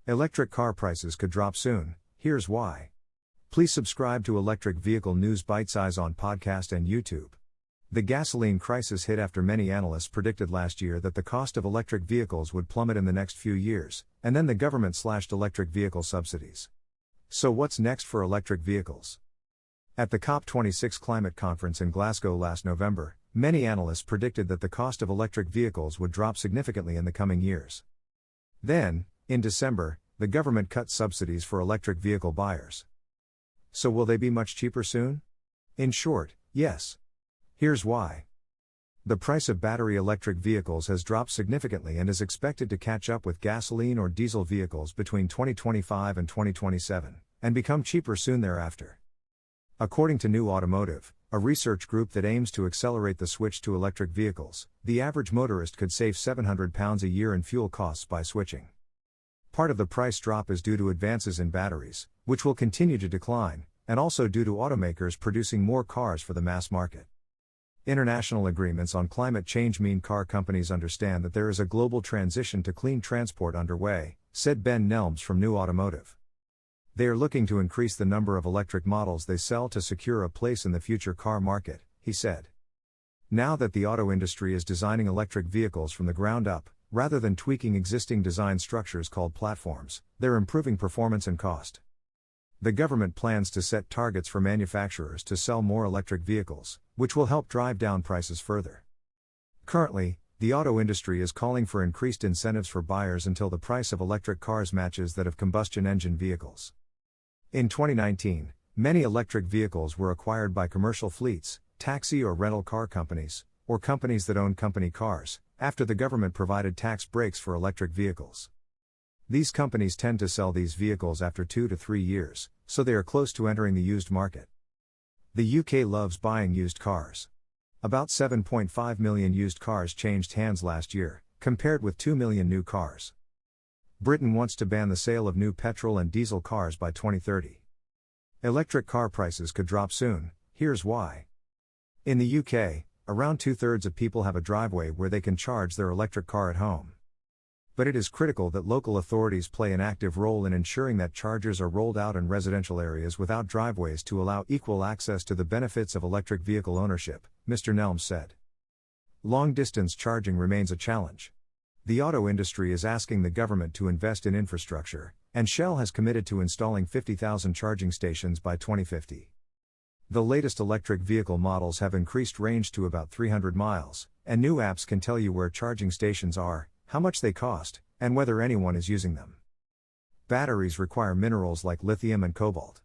Electric car prices could drop soon, here's why. Please subscribe to Electric Vehicle News Bitesize on podcast and YouTube. The gasoline crisis hit after many analysts predicted last year that the cost of electric vehicles would plummet in the next few years, and then the government slashed electric vehicle subsidies. So what's next for electric vehicles? At the COP26 climate conference in Glasgow last November, many analysts predicted that the cost of electric vehicles would drop significantly in the coming years. Then, in December, the government cut subsidies for electric vehicle buyers. So will they be much cheaper soon? In short, yes. Here's why. The price of battery electric vehicles has dropped significantly and is expected to catch up with gasoline or diesel vehicles between 2025 and 2027, and become cheaper soon thereafter. According to New Automotive, a research group that aims to accelerate the switch to electric vehicles, the average motorist could save £700 a year in fuel costs by switching. Part of the price drop is due to advances in batteries, which will continue to decline, and also due to automakers producing more cars for the mass market. International agreements on climate change mean car companies understand that there is a global transition to clean transport underway, said Ben Nelms from New Automotive. They are looking to increase the number of electric models they sell to secure a place in the future car market, he said. Now that the auto industry is designing electric vehicles from the ground up, rather than tweaking existing design structures called platforms, they're improving performance and cost. The government plans to set targets for manufacturers to sell more electric vehicles, which will help drive down prices further. Currently, the auto industry is calling for increased incentives for buyers until the price of electric cars matches that of combustion engine vehicles. In 2019, many electric vehicles were acquired by commercial fleets, taxi or rental car companies, or companies that own company cars, after the government provided tax breaks for electric vehicles. These companies tend to sell these vehicles after 2 to 3 years, so they are close to entering the used market. The UK loves buying used cars. About 7.5 million used cars changed hands last year, compared with 2 million new cars. Britain wants to ban the sale of new petrol and diesel cars by 2030. Electric car prices could drop soon, here's why. In the UK, around 2/3 of people have a driveway where they can charge their electric car at home. But it is critical that local authorities play an active role in ensuring that chargers are rolled out in residential areas without driveways to allow equal access to the benefits of electric vehicle ownership, Mr. Nelms said. Long-distance charging remains a challenge. The auto industry is asking the government to invest in infrastructure, and Shell has committed to installing 50,000 charging stations by 2050. The latest electric vehicle models have increased range to about 300 miles, and new apps can tell you where charging stations are, how much they cost, and whether anyone is using them. Batteries require minerals like lithium and cobalt.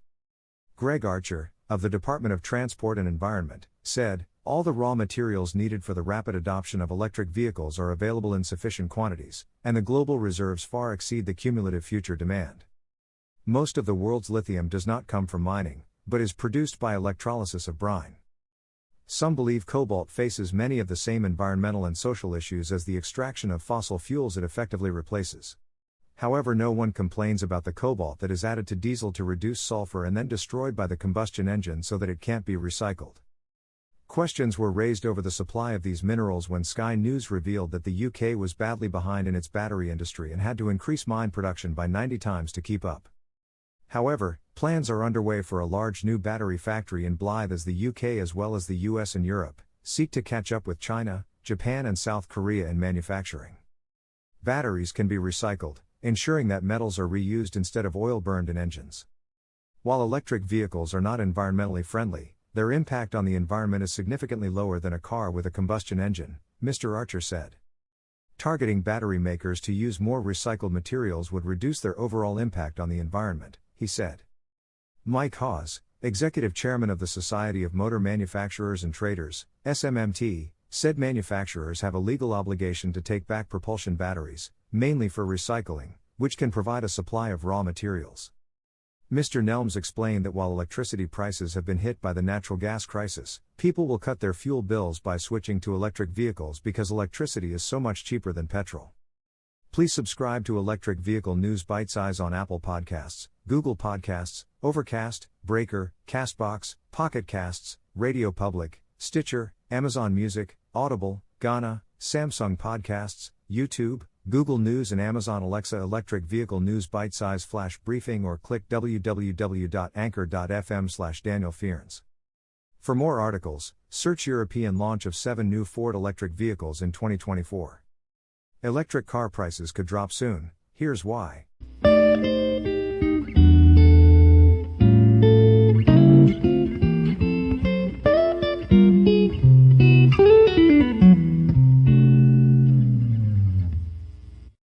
Greg Archer, of the Department of Transport and Environment, said, "All the raw materials needed for the rapid adoption of electric vehicles are available in sufficient quantities, and the global reserves far exceed the cumulative future demand." Most of the world's lithium does not come from mining, but is produced by electrolysis of brine. Some believe cobalt faces many of the same environmental and social issues as the extraction of fossil fuels it effectively replaces. However, no one complains about the cobalt that is added to diesel to reduce sulfur and then destroyed by the combustion engine so that it can't be recycled. Questions were raised over the supply of these minerals when Sky News revealed that the UK was badly behind in its battery industry and had to increase mine production by 90 times to keep up. However, plans are underway for a large new battery factory in Blythe as the UK as well as the US and Europe seek to catch up with China, Japan and South Korea in manufacturing. Batteries can be recycled, ensuring that metals are reused instead of oil burned in engines. While electric vehicles are not environmentally friendly, their impact on the environment is significantly lower than a car with a combustion engine, Mr. Archer said. Targeting battery makers to use more recycled materials would reduce their overall impact on the environment, he said. Mike Hawes, executive chairman of the Society of Motor Manufacturers and Traders, SMMT, said manufacturers have a legal obligation to take back propulsion batteries, mainly for recycling, which can provide a supply of raw materials. Mr. Nelms explained that while electricity prices have been hit by the natural gas crisis, people will cut their fuel bills by switching to electric vehicles because electricity is so much cheaper than petrol. Please subscribe to Electric Vehicle News Bitesize on Apple Podcasts, Google Podcasts, Overcast, Breaker, Castbox, Pocket Casts, Radio Public, Stitcher, Amazon Music, Audible, Gaana, Samsung Podcasts, YouTube, Google News and Amazon Alexa Electric Vehicle News Bitesize Flash Briefing or click www.anchor.fm/Daniel Fearns. For more articles, search European launch of 7 new Ford electric vehicles in 2024. Electric car prices could drop soon, here's why.